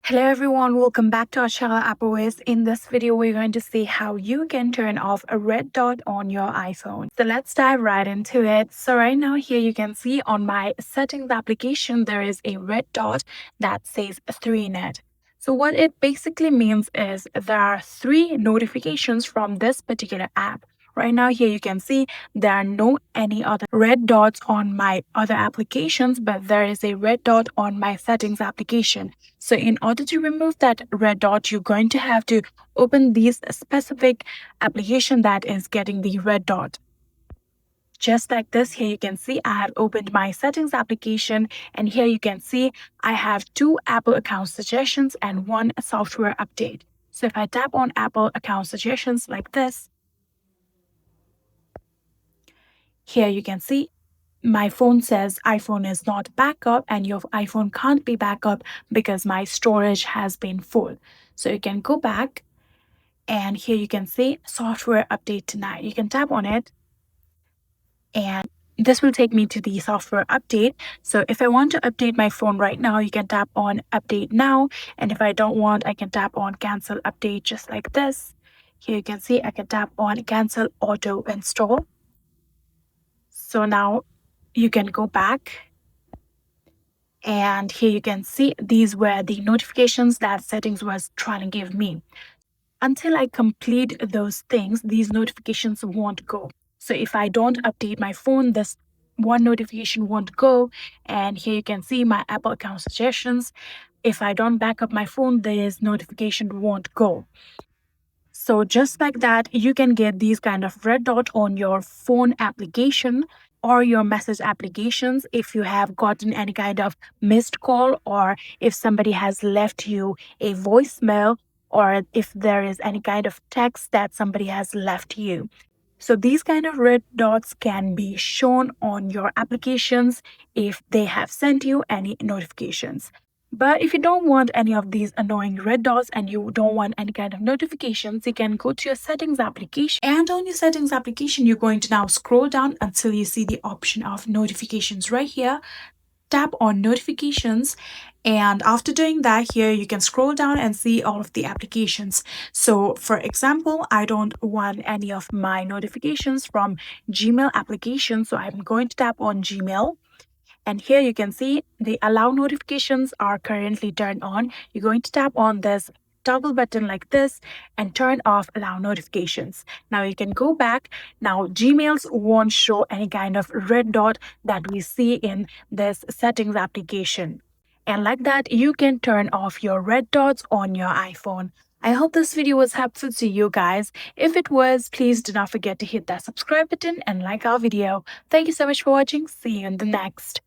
Hello everyone, welcome back to our channel iOS. In this video, we're going to see how you can turn off a red dot on your iPhone. So let's dive right into it. So right now here you can see on my settings application, there is a red dot that says 3 in it. So what it basically means is there are 3 notifications from this particular app. Right now here you can see there are no any other red dots on my other applications, but there is a red dot on my settings application. So in order to remove that red dot, you're going to have to open this specific application that is getting the red dot. Just like this, here you can see I have opened my settings application, and here you can see I have 2 Apple account suggestions and 1 software update. So if I tap on Apple account suggestions like this, here you can see my phone says iPhone is not backup and your iPhone can't be backup because my storage has been full. So you can go back and here you can see software update tonight. You can tap on it and this will take me to the software update. So if I want to update my phone right now, you can tap on update now. And if I don't want, I can tap on cancel update just like this. Here you can see I can tap on cancel auto install. So now you can go back and here you can see these were the notifications that settings was trying to give me. Until I complete those things, these notifications won't go. So if I don't update my phone, this one notification won't go. And here you can see my Apple account suggestions. If I don't back up my phone, this notification won't go. So just like that, you can get these kind of red dot on your phone application or your message applications if you have gotten any kind of missed call or if somebody has left you a voicemail or if there is any kind of text that somebody has left you. So these kind of red dots can be shown on your applications if they have sent you any notifications. But if you don't want any of these annoying red dots and you don't want any kind of notifications, you can go to your settings application. And on your settings application, you're going to now scroll down until you see the option of notifications right here. Tap on notifications, and after doing that, here you can scroll down and see all of the applications. So for example, I don't want any of my notifications from Gmail application, so I'm going to tap on Gmail. And here you can see the allow notifications are currently turned on. You're going to tap on this toggle button like this and turn off allow notifications. Now you can go back. Now Gmails won't show any kind of red dot that we see in this settings application. And like that, you can turn off your red dots on your iPhone. I hope this video was helpful to you guys. If it was, please do not forget to hit that subscribe button and like our video. Thank you so much for watching. See you in the next.